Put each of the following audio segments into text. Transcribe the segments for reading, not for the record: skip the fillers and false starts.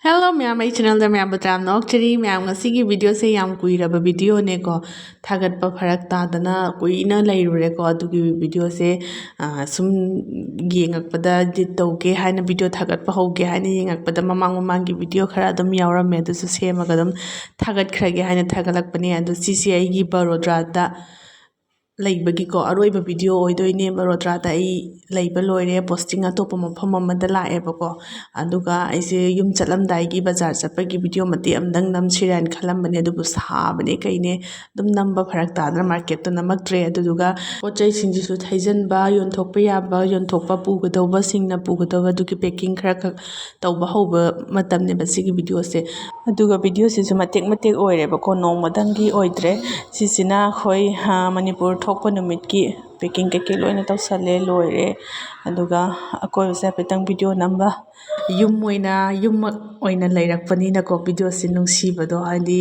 Hello ma'am, ꯑꯩ ꯆꯦꯅꯦꯜꯗ ꯃꯌꯥꯝꯕꯨ ꯇꯔꯥꯝꯅ ꯑꯣꯛꯆꯔꯤ ꯃꯌꯥꯝ ꯉꯁꯤꯒꯤ ꯚꯤꯗꯤꯑꯣꯁꯦ ꯌꯥꯝ ꯀꯨꯏꯔꯕ ꯚꯤꯗꯤꯑꯣꯅꯦꯀꯣ ꯊꯥꯒꯠꯄ ꯐꯔꯛ ꯇꯥꯗꯅ ꯀꯨꯏꯅ ꯂꯩꯔꯨꯔꯦꯀꯣ ꯑꯗꯨꯒꯤ ꯚꯤꯗꯤꯑꯣꯁꯦ ꯁꯨꯝ ꯌꯦꯡꯉꯛꯄꯗ ꯏꯗꯤꯠ ꯇꯧꯒꯦ ꯍꯥꯏꯅ ꯚꯤꯗꯤꯑꯣ ꯊꯥꯒꯠꯄ ꯍꯧꯒꯦ ꯍꯥꯏꯅ ꯌꯦꯡꯉꯛꯄꯗ ꯃꯃꯥꯡꯒꯤ ꯚꯤꯗꯤꯑꯣ ꯈꯔ ꯑꯗꯨꯝ ꯌꯥꯎꯔꯝꯃꯦ ꯑꯗꯨꯁꯨ ꯁꯦꯝꯃꯒ ꯑꯗꯨꯝ ꯊꯥꯒꯠꯈ꯭ꯔꯒꯦ ꯍꯥꯏꯅ ꯊꯥꯒꯠꯂꯛꯄꯅꯦ ꯑꯗꯣ ꯁꯤꯁꯦ ꯑꯩꯒꯤ ꯕꯔꯣꯗꯥꯗ ꯂꯩꯕꯒꯤꯀꯣ ꯑꯔꯣꯏꯕ ꯚꯤꯗꯤꯑꯣ ꯑꯣꯏꯗꯣꯏꯅꯦ ꯕꯔꯣꯗꯥꯗ ꯑꯩ ꯂꯩꯕ ꯂꯣꯏꯔꯦ ꯄꯣꯁꯇꯤꯡ ꯑꯇꯣꯞꯄ ꯃꯐꯝ ꯑꯃꯗ ꯂꯥꯛꯑꯦꯕꯀꯣ ꯑꯗꯨꯒ ꯑꯩꯁꯦ ꯌꯨꯝ ꯆꯠꯂꯝꯗꯥꯏꯒꯤ ꯕꯖꯥꯔ ꯆꯠꯄꯒꯤ ꯚꯤꯗꯤꯑꯣ ꯃꯇꯦꯛ ꯑꯃꯇꯪ ꯅꯝꯁꯤꯔꯥꯅ ꯈꯜꯂꯝꯕꯅꯦ ꯑꯗꯨꯕꯨ ꯁꯥꯕꯅꯦ ꯀꯩꯅꯦ ꯑꯗꯨꯝ ꯅꯝꯕ ꯐꯔꯛ ꯇꯥꯗꯅ ꯃꯥꯔꯀꯦꯠꯇꯣ ꯅꯝꯃꯛꯇ꯭ꯔꯦ ꯑꯗꯨꯗꯨꯒ ꯄꯣꯠ ꯆꯩꯁꯤꯡꯁꯤꯁꯨ ꯊꯩꯖꯤꯟꯕ ꯌꯣꯟꯊꯣꯛꯄ ꯌꯥꯕ ꯌꯣꯟꯊꯣꯛꯄ ꯄꯨꯒꯗꯧꯕꯁꯤꯡꯅ ꯄꯨꯒꯗꯧꯕ ꯑꯗꯨꯒꯤ ꯄꯦꯛꯀꯤꯡ ꯈꯔ ꯈꯛ ꯇꯧꯕ ꯍꯧꯕ ꯃꯇꯝꯅꯦꯕ ꯁꯤꯒꯤ ꯚꯤꯗꯤꯑꯣꯁꯦ ꯑꯗꯨꯒ ꯚꯤꯗꯤꯑꯣꯁꯤꯁꯨ ꯃꯇꯦꯛ ꯃꯇꯦꯛ ꯑꯣꯏꯔꯦꯕꯀꯣ ꯅꯣꯡꯃꯗꯪꯒꯤ ꯑꯣꯏꯗ꯭ꯔꯦ ꯁꯤꯁꯤꯅ ꯑꯩꯈꯣꯏ ꯃꯅꯤꯄꯨꯔ ꯊꯣꯛꯄ ꯅꯨꯃꯤꯠꯀꯤ ꯄꯦꯛꯀꯤꯡ ꯀꯩꯀꯩ ꯂꯣꯏꯅ ꯇꯧꯁꯜꯂꯦ ꯂꯣꯏꯔꯦ ꯑꯗꯨꯒ ꯑꯀꯣꯏꯕꯁꯦ ꯍꯥꯏꯐꯦꯠꯇꯪ ꯚꯤꯗꯤꯑꯣ ꯅꯝꯕ ꯌꯨꯝꯃꯛ ꯑꯣꯏꯅ ꯂꯩꯔꯛꯄꯅꯤꯅꯀꯣ ꯚꯤꯗꯤꯑꯣꯁꯤ ꯅꯨꯡꯁꯤꯕꯗꯣ ꯍꯥꯏꯗꯤ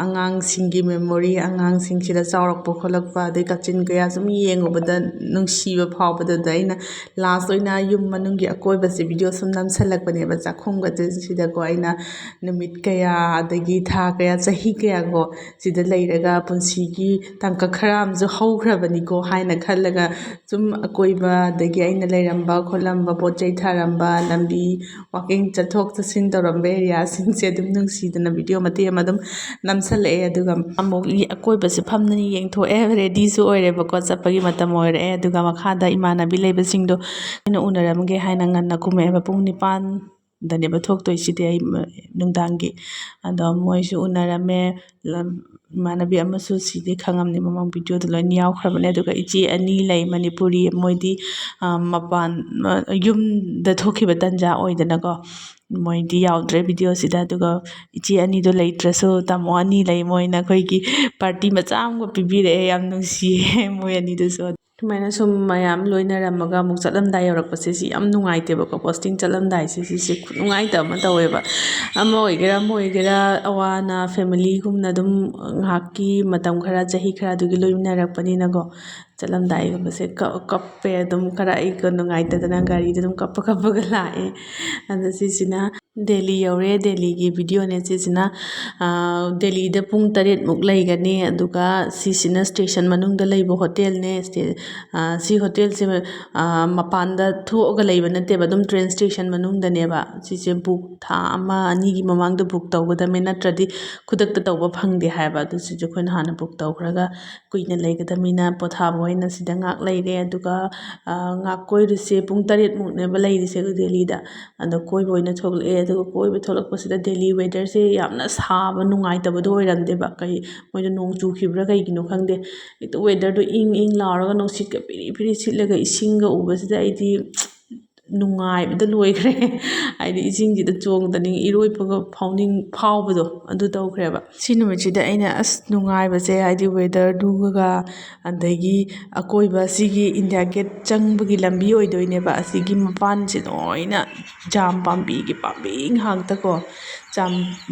ꯑꯉꯥꯡꯁꯤꯡꯒꯤ ꯃꯦꯃꯣꯔꯤ ꯑꯉꯥꯡꯁꯤꯡꯁꯤꯗ ꯆꯥꯎꯔꯛꯄ ꯈꯣꯠꯂꯛꯄ ꯑꯗꯩ ꯀꯥꯆꯤꯟ ꯀꯣꯌꯥ ꯁꯨꯝ ꯌꯦꯡꯉꯨꯕꯗ ꯅꯨꯡꯁꯤꯕ ꯐꯥꯎꯕꯗꯨꯗ ꯑꯩꯅ ꯂꯥꯁ ꯑꯣꯏꯅ ꯌꯨꯝ ꯃꯅꯨꯡꯒꯤ ꯑꯀꯣꯏꯕꯁꯦ ꯚꯤꯗꯤꯑꯣ ꯁꯨꯝ ꯅꯝꯁꯜꯂꯛꯄꯅꯦꯕ ꯆꯥꯛꯈꯨꯝꯒꯁꯤꯗꯀꯣ ꯑꯩꯅ ꯅꯨꯃꯤꯠ ꯀꯌꯥ ꯑꯗꯒꯤ ꯊꯥ ꯀꯌꯥ ꯆꯍꯤ ꯀꯌꯥꯀꯣ ꯁꯤꯗ ꯂꯩꯔꯒ ꯄꯨꯟꯁꯤꯒꯤ ꯇꯥꯡꯀꯛ ꯈꯔ ꯑꯃꯁꯨ ꯍꯧꯈ꯭ꯔꯕꯅꯤꯀꯣ ꯍꯥꯏꯅ ꯈꯜꯂꯒ ꯁꯨꯝ ꯑꯀꯣꯏꯕ ꯑꯗꯒꯤ ꯑꯩꯅ ꯂꯩꯔꯝꯕ ꯈꯣꯠꯂꯝꯕ ꯄꯣꯠ ꯆꯩ ꯊꯥꯔꯝꯕ ꯂꯝꯕꯤ ꯋꯥꯛꯀꯤꯡ ꯆꯠꯊꯣꯛ ꯆꯠꯁꯤꯟ ꯇꯧꯔꯝꯕ ꯑꯦꯔꯤꯌꯥꯁꯤꯡꯁꯦ ꯑꯗꯨꯝ ꯅꯨꯡꯁꯤꯗꯅ ꯚꯤꯗꯤꯑꯣ ꯃꯇꯦꯛ ꯑꯃ ꯑꯗꯨꯝ ꯅꯝꯁꯜꯂꯛꯑꯦ ꯑꯗꯨꯒ ꯑꯃꯨꯛ ꯑꯀꯣꯏꯕꯁꯦ ꯐꯝꯗꯅ ꯌꯦꯡꯊꯣꯛꯑꯦ ꯔꯦꯗꯤꯁꯨ ꯑꯣꯏꯔꯦꯕꯀꯣ ꯆꯠꯄꯒꯤ ꯃꯇꯝ ꯑꯣꯏꯔꯛꯑꯦ ꯑꯗꯨꯒ ꯃꯈꯥꯗ ꯏꯃꯥꯟꯅꯕꯤ ꯂꯩꯕꯁꯤꯡꯗꯣ ꯑꯩꯅ ꯎꯅꯔꯝꯒꯦ ꯍꯥꯏꯅ ꯉꯟꯅ ꯀꯨꯝꯃꯛꯑꯦꯕ ꯄꯨꯡ 9ꯗꯅꯦꯕ ꯊꯣꯛꯇꯣꯏꯁꯤꯗꯤ ꯑꯩ ꯅꯨꯡꯗꯥꯡꯒꯤ ꯑꯗꯣ ꯃꯣꯏꯁꯨ ꯎꯅꯔꯝꯃꯦ ꯏꯃꯥꯟꯅꯕꯤ ꯑꯃꯁꯨ ꯁꯤꯗꯤ ꯈꯪꯉꯝꯅꯤ ꯃꯃꯥꯡ ꯚꯤꯗꯤꯑꯣꯗ ꯂꯣꯏꯅ ꯌꯥꯎꯈ꯭ꯔꯕꯅꯦ ꯑꯗꯨꯒ ꯏꯆꯦ ꯑꯅꯤ ꯂꯩ ꯃꯅꯤꯄꯨꯔꯤ ꯃꯣꯏꯗꯤ ꯃꯄꯥꯟ ꯌꯨꯝꯗ ꯊꯣꯛꯈꯤꯕ ꯇꯟꯖꯥ ꯑꯣꯏꯗꯅꯀꯣ ꯃꯣꯏꯗꯤ ꯌꯥꯎꯗ꯭ꯔꯦ ꯚꯤꯗꯤꯑꯣꯁꯤꯗ ꯑꯗꯨꯒ ꯏꯆꯦ ꯑꯅꯤꯗꯣ ꯂꯩꯇ꯭ꯔꯁꯨ ꯇꯥꯃꯣ ꯑꯅꯤ ꯂꯩ ꯃꯣꯏꯅ ꯑꯩꯈꯣꯏꯒꯤ ꯄꯥꯔꯇꯤ ꯃꯆꯥ ꯑꯃꯒ ꯄꯤꯕꯤꯔꯛꯑꯦ ꯌꯥꯝ ꯅꯨꯡꯁꯤꯌꯦ ꯃꯣꯏ ꯑꯅꯤꯗꯨꯁꯨ ꯁꯨꯃꯥꯏꯅ ꯁꯨꯝ ꯃꯌꯥꯝ ꯂꯣꯏꯅꯔꯝꯃꯒ ꯑꯃꯨꯛ ꯆꯠꯂꯝꯗꯥꯏ ꯌꯧꯔꯛꯄꯁꯦ ꯁꯤ ꯌꯥꯝ ꯅꯨꯡꯉꯥꯏꯇꯦꯕꯀꯣ ꯄꯣꯁꯇꯤꯡ ꯆꯠꯂꯝꯗꯥꯏꯁꯦ ꯁꯤꯁꯦ ꯅꯨꯡꯉꯥꯏꯇꯕ ꯑꯃ ꯇꯧꯋꯦꯕ ꯑꯃ ꯑꯣꯏꯒꯦꯔꯥ ꯑꯋꯥ ꯑꯅꯥ ꯐꯦꯃꯤꯂꯤꯒꯨꯝꯅ ꯑꯗꯨꯝ ꯉꯥꯏꯍꯥꯛꯀꯤ ꯃꯇꯝ ꯈꯔ ꯆꯍꯤ ꯈꯔ ꯑꯗꯨꯒꯤ ꯂꯣꯏꯅꯔꯛꯄꯅꯤꯅꯀꯣ ꯆꯠꯂꯝꯗꯥꯏꯒꯨꯝꯕꯁꯦ ꯀꯞꯄꯦ ꯑꯗꯨꯝ ꯈꯔ ꯑꯩꯒ ꯅꯨꯡꯉꯥꯏꯇꯗꯅ ꯒꯥꯔꯤꯗ ꯑꯗꯨꯝ ꯀꯞꯄꯒ ꯂꯥꯛꯑꯦ ꯑꯗꯣ ꯁꯤꯁꯤꯅ ꯗꯦꯜꯂꯤ ꯌꯧꯔꯦ ꯗꯦꯜꯂꯤꯒꯤ ꯚꯤꯗꯤꯑꯣꯅꯦ ꯁꯤꯁꯤꯅ ꯗꯦꯜꯂꯤꯗ ꯄꯨꯡ 8ꯃꯨꯛ ꯂꯩꯒꯅꯤ ꯑꯗꯨꯒ ꯁꯤꯁꯤꯅ ꯏꯁꯇꯦꯁꯟ ꯃꯅꯨꯡꯗ ꯂꯩꯕ ꯍꯣꯇꯦꯜꯅꯦ ꯁꯤ ꯍꯣꯇꯦꯜꯁꯦ ꯃꯄꯥꯟꯗ ꯊꯣꯛꯑꯒ ꯂꯩꯕ ꯅꯠꯇꯦꯕ ꯑꯗꯨꯝ ꯇ꯭ꯔꯦꯟ ꯏꯁꯇꯦꯁꯟ ꯃꯅꯨꯡꯗꯅꯦꯕ ꯁꯤꯁꯦ ꯕꯨꯛ ꯊꯥ 1-2ꯒꯤ ꯃꯃꯥꯡꯗ ꯕꯨꯛ ꯇꯧꯒꯗꯕꯅꯤ ꯅꯠꯇ꯭ꯔꯗꯤ ꯈꯨꯗꯛꯇ ꯇꯧꯕ ꯐꯪꯗꯦ ꯍꯥꯏꯕ ꯑꯗꯨ ꯁꯤꯁꯨ ꯑꯩꯈꯣꯏꯅ ꯍꯥꯟꯅ ꯕꯨꯛ ꯇꯧꯈ꯭ꯔꯒ ꯀꯨꯏꯅ ꯂꯩꯒꯗꯕꯅꯤꯅ ꯄꯣꯊꯥꯕ ꯑꯣꯏꯅ ꯁꯤꯗ ꯉꯥꯛ ꯂꯩꯔꯦ ꯑꯗꯨꯒ ꯉꯥꯛ ꯀꯣꯏꯔꯨꯁꯦ ꯄꯨꯡ 8ꯃꯨꯛꯅꯦꯕ ꯂꯩꯔꯤꯁꯦ ꯗꯦꯜꯂꯤꯗ ꯑꯗꯣ ꯀꯣꯏꯕ ꯑꯣꯏꯅ ꯊꯣꯛꯂꯛꯑꯦ ꯑꯗꯨꯒ ꯀꯣꯏꯕ ꯊꯣꯛꯂꯛꯄꯁꯤꯗ ꯗꯦꯜꯂꯤ ꯋꯦꯗꯔꯁꯦ ꯌꯥꯝꯅ ꯁꯥꯕ ꯅꯨꯡꯉꯥꯏꯇꯕꯗꯣ ꯑꯣꯏꯔꯝꯗꯦꯕ ꯃꯣꯏꯗꯣ ꯅꯣꯡ ꯆꯨꯈꯤꯕ꯭ꯔꯥ ꯀꯩꯒꯤꯅꯣ ꯈꯪꯗꯦ ꯍꯦꯛꯇ ꯋꯦꯗꯔꯗꯣ ꯏꯪ ꯏꯪ ꯂꯥꯎꯔꯒ ꯅꯨꯡꯁꯤꯠꯀ ꯄꯤꯔꯤ ꯄꯤꯔꯤ ꯁꯤꯠꯂꯒ ꯏꯁꯤꯡꯒ ꯎꯕꯁꯤꯗ ꯑꯩꯗꯤ ꯅꯨꯡꯉꯥꯏꯕꯗ ꯂꯣꯏꯈ꯭ꯔꯦ ꯍꯥꯏꯗꯤ ꯏꯁꯤꯡꯁꯤꯗ ꯆꯣꯡꯗꯅꯤꯡ ꯏꯔꯣꯏꯕꯒ ꯐꯥꯎꯕꯗꯣ ꯑꯗꯨ ꯇꯧꯈ꯭ꯔꯦꯕ ꯁꯤ ꯅꯨꯃꯤꯠꯁꯤꯗ ꯑꯩꯅ ꯅꯨꯡꯉꯥꯏꯕꯁꯦ ꯍꯥꯏꯗꯤ ꯋꯦꯗꯔꯗꯨꯒ ꯑꯗꯒꯤ ꯑꯀꯣꯏꯕ ꯑꯁꯤꯒꯤ ꯏꯟꯗꯤꯌꯥ ꯒꯦꯠ ꯆꯪꯕꯒꯤ ꯂꯝꯕꯤ ꯑꯣꯏꯗꯣꯏꯅꯦꯕ ꯑꯁꯤꯒꯤ ꯃꯄꯥꯟꯁꯦ ꯂꯣꯏꯅ ꯖꯥꯝ ꯄꯥꯝꯕꯤ ꯉꯥꯛꯇꯀꯣ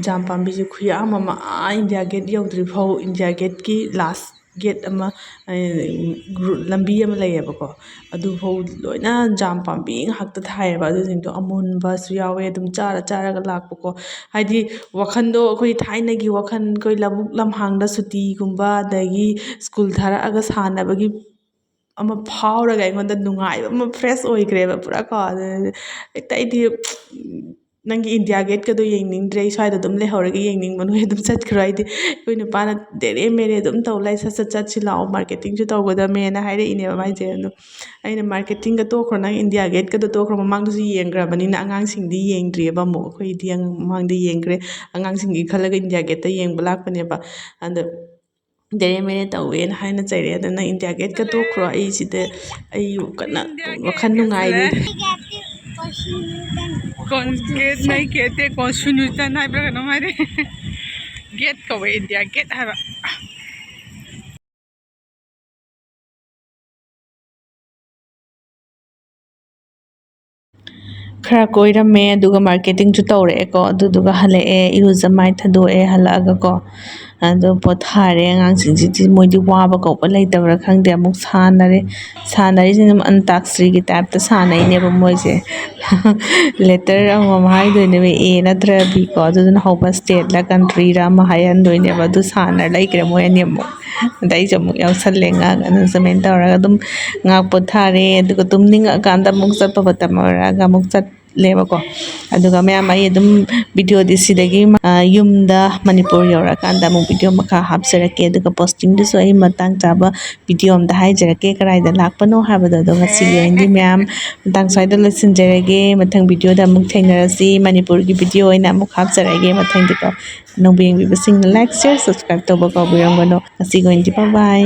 ꯖꯥꯝ ꯄꯥꯝꯕꯤꯁꯦ ꯈꯨꯌꯥꯝ ꯑꯃ ꯏꯟꯗꯤꯌా ꯒꯦꯠ ꯌꯧꯗ꯭ꯔꯤꯐꯥꯎ ꯏꯟꯗꯤꯌా ꯒꯦꯠꯀꯤ ꯂꯥꯁ ꯒꯦꯠ ꯑꯃ ꯂꯝꯕꯤ ꯑꯃ ꯂꯩꯌꯦꯕꯀꯣ ꯑꯗꯨꯐꯥꯎ ꯂꯣꯏꯅ ꯖꯥꯝ ꯄꯥꯝꯕꯤ ꯉꯥꯛꯇ ꯊꯥꯏꯌꯦꯕ ꯑꯗꯨꯁꯤꯡꯗꯣ ꯑꯃꯨꯟꯕꯁꯨ ꯌꯥꯎꯋꯦ ꯑꯗꯨꯝ ꯆꯥꯔꯒ ꯂꯥꯛꯄꯀꯣ ꯍꯥꯏꯗꯤ ꯋꯥꯈꯟꯗꯣ ꯑꯩꯈꯣꯏ ꯊꯥꯏꯅꯒꯤ ꯋꯥꯈꯜ ꯑꯩꯈꯣꯏ ꯂꯧꯕꯨꯛ ꯂꯝꯍꯥꯡꯗ ꯁꯨꯇꯤꯒꯨꯝꯕ ꯑꯗꯒꯤ ꯁ꯭ꯀꯨꯜ ꯊꯥꯔꯛꯑꯒ ꯁꯥꯟꯅꯕꯒꯤ ꯑꯃ ꯐꯥꯎꯔꯒ ꯑꯩꯉꯣꯟꯗ ꯅꯨꯡꯉꯥꯏꯕ ꯑꯃ ꯐ꯭ꯔꯦꯁ ꯑꯣꯏꯈ꯭ꯔꯦꯕ ꯄꯨꯔꯥ ꯀꯣ ꯍꯦꯛꯇ ꯑꯩꯗꯤ ꯅꯪꯒꯤ ꯏꯟꯗꯤꯌꯥ ꯒꯦꯠꯀꯗꯣ ꯌꯦꯡꯅꯤꯡꯗ꯭ꯔꯦ ꯑꯩ ꯁ꯭ꯋꯥꯏꯗ ꯑꯗꯨꯝ ꯂꯩꯍꯧꯔꯒ ꯌꯦꯡꯅꯤꯡꯕ ꯅꯣꯏ ꯑꯗꯨꯝ ꯆꯠꯈ꯭ꯔꯣ ꯍꯥꯏꯗꯤ ꯑꯩꯈꯣꯏ ꯅꯨꯄꯥꯅ ꯗꯦꯔꯦ ꯃꯦꯔꯦ ꯑꯗꯨꯝ ꯇꯧ ꯂꯩ ꯆꯠꯁꯤ ꯂꯥꯛꯑꯣ ꯃꯥꯔꯀꯦꯇꯤꯡꯁꯨ ꯇꯧꯒꯗꯕꯅꯦꯅ ꯍꯥꯏꯔꯛꯏꯅꯦꯕ ꯃꯥꯏꯁꯦ ꯑꯗꯣ ꯑꯩꯅ ꯃꯥꯔꯀꯦꯇꯤꯡꯒ ꯇꯣꯛꯈ꯭ꯔꯣ ꯅꯪ ꯏꯟꯗꯤꯌꯥ ꯒꯦꯠꯀꯗꯣ ꯇꯣꯛꯈ꯭ꯔꯣ ꯃꯃꯥꯡꯗꯁꯨ ꯌꯦꯡꯈ꯭ꯔꯕꯅꯤꯅ ꯑꯉꯥꯡꯁꯤꯡꯗꯤ ꯌꯦꯡꯗ꯭ꯔꯤꯑꯕ ꯑꯃꯨꯛ ꯑꯩꯈꯣꯏꯗꯤ ꯃꯃꯥꯡꯗ ꯌꯦꯡꯈ꯭ꯔꯦ ꯑꯉꯥꯡꯁꯤꯡꯒꯤ ꯈꯜꯂꯒ ꯏꯟꯗꯤꯌా ꯒꯦꯠꯇ ꯌꯦꯡꯕ ꯂꯥꯛꯄꯅꯦꯕ ꯑꯗ ꯗꯦꯔꯦ ꯃꯦꯔꯦ ꯇꯧꯋꯦꯅ ꯍꯥꯏꯅ ꯆꯩꯔꯦ ꯑꯗꯨ ꯅꯪ ꯏꯟꯗꯤꯌꯥ ꯒꯦꯠꯀ ꯇꯣꯛꯈ꯭ꯔꯣ ꯑꯩ ꯁꯤꯗ ꯑꯩ ꯀꯟꯅ ꯋꯥꯈꯜ ꯅꯨꯡꯉꯥꯏꯔꯤ ꯒꯦꯠ नहीं कहते कॉन्स्टिट्यूशन हाइब्रा कꯩꯅꯣꯝ ꯍꯥꯏꯔꯦ ꯒꯦꯠ ꯀꯧꯋꯦ ꯏꯟꯗꯤꯌꯥ ꯒꯦꯠ ꯍꯥꯏꯕ ꯈꯔ ꯀꯣꯏꯔꯝꯃꯦ ꯑꯗꯨꯒ ꯃꯥꯔꯀꯦꯇꯤꯡꯁꯨ ꯇꯧꯔꯛꯑꯦꯀꯣ ꯑꯗꯨꯗꯨꯒ ꯍꯜꯂꯛꯑꯦ ꯏꯔꯨꯖ ꯃꯥꯏ ꯊꯥꯗꯣꯛꯑꯦ ꯍꯜꯂꯛꯑꯒꯀꯣ ꯑꯗꯣ ꯄꯣꯊꯥꯔꯦ ꯑꯉꯥꯡꯁꯤꯡꯁꯤꯗꯤ ꯃꯣꯏꯗꯤ ꯋꯥꯕ ꯀꯧꯕ ꯂꯩꯇꯕ꯭ꯔꯥ ꯈꯪꯗꯦ ꯑꯃꯨꯛ ꯁꯥꯟꯅꯔꯤꯁꯤꯅ ꯑꯟꯇꯥꯛꯁꯔꯤꯒꯤ ꯇꯥꯏꯞꯇ ꯁꯥꯟꯅꯩꯅꯦꯕ ꯃꯣꯏꯁꯦ ꯂꯦꯇꯔ ꯑꯃꯃꯝ ꯍꯥꯏꯗꯣꯏꯅꯦꯕ ꯑꯦ ꯅꯠꯇ꯭ꯔ ꯕꯤ ꯀꯣ ꯑꯗꯨꯗꯨꯅ ꯍꯧꯕ ꯁ꯭ꯇꯦꯠꯂ ꯀꯟꯇ꯭ꯔꯤꯔ ꯑꯃ ꯍꯥꯏꯍꯟꯗꯣꯏꯅꯦꯕ ꯑꯗꯨ ꯁꯥꯟꯅ ꯂꯩꯈ꯭ꯔꯦ ꯃꯣꯏ ꯑꯅꯤ ꯑꯃꯨꯛ ꯑꯗ ꯑꯩꯁꯨ ꯑꯃꯨꯛ ꯌꯥꯎꯁꯜꯂꯦ ꯉꯥꯏꯍꯥꯛ ꯑꯗꯨ ꯁꯨꯃꯥꯏꯅ ꯇꯧꯔꯒ ꯑꯗꯨꯝ ꯉꯥꯏꯍꯥꯛ ꯄꯣꯊꯥꯔꯦ ꯑꯗꯨꯒ ꯇꯨꯝꯅꯤꯡꯉꯛꯑꯀꯥꯟꯗ ꯑꯃꯨꯛ ꯆꯠꯄ ꯃꯇꯝ ꯑꯣꯏꯔꯛꯑꯒ ꯑꯃꯨꯛ ꯆꯠꯂꯦꯕꯀꯣ ꯑꯗꯨꯒ ꯃꯌꯥꯝ ꯑꯩ ꯑꯗꯨꯝ ꯚꯤꯗꯤꯑꯣꯗꯤ ꯁꯤꯗꯒꯤ ꯌꯨꯝꯗ ꯃꯅꯤꯄꯨꯔ ꯌꯧꯔꯛꯑꯀꯥꯟꯗ ꯑꯃꯨꯛ ꯚꯤꯗꯤꯑꯣ ꯃꯈꯥ ꯍꯥꯞꯆꯔꯛꯀꯦ ꯑꯗꯨꯒ ꯄꯣꯁꯇꯤꯡꯗꯨꯁꯨ ꯑꯩ ꯃꯇꯥꯡ ꯆꯥꯕ ꯚꯤꯗꯤꯑꯣ ꯑꯝꯗ ꯍꯥꯏꯖꯔꯛꯀꯦ ꯀꯗꯥꯏꯗ ꯂꯥꯛꯄꯅꯣ ꯍꯥꯏꯕꯗꯣ ꯑꯗꯣ ꯉꯁꯤꯒꯤ ꯑꯣꯏꯅꯗꯤ ꯃꯌꯥꯝ ꯃꯇꯥꯡ ꯁ꯭ꯋꯥꯏꯗ ꯂꯣꯏꯁꯤꯟꯖꯔꯒꯦ ꯃꯊꯪ ꯚꯤꯗꯤꯑꯣꯗ ꯑꯃꯨꯛ ꯊꯦꯡꯅꯔꯁꯤ ꯃꯅꯤꯄꯨꯔꯒꯤ ꯚꯤꯗꯤꯑꯣ ꯑꯣꯏꯅ ꯑꯃꯨꯛ ꯍꯥꯞꯆꯔꯛꯑꯒꯦ ꯃꯊꯪꯗꯤꯀꯣ ꯑꯅꯧꯕ ꯌꯦꯡꯕꯤꯕꯁꯤꯡꯅ ꯂꯥꯏꯛ ꯁꯤꯌꯔ ꯁꯕꯁꯀ꯭ꯔꯥꯏꯕ ꯇꯧꯕ ꯀꯥꯎꯕꯤꯔꯝꯒꯅꯨ ꯉꯁꯤꯒꯤ ꯑꯣꯏꯅꯗꯤ ꯕꯥꯏ ꯕꯥꯏ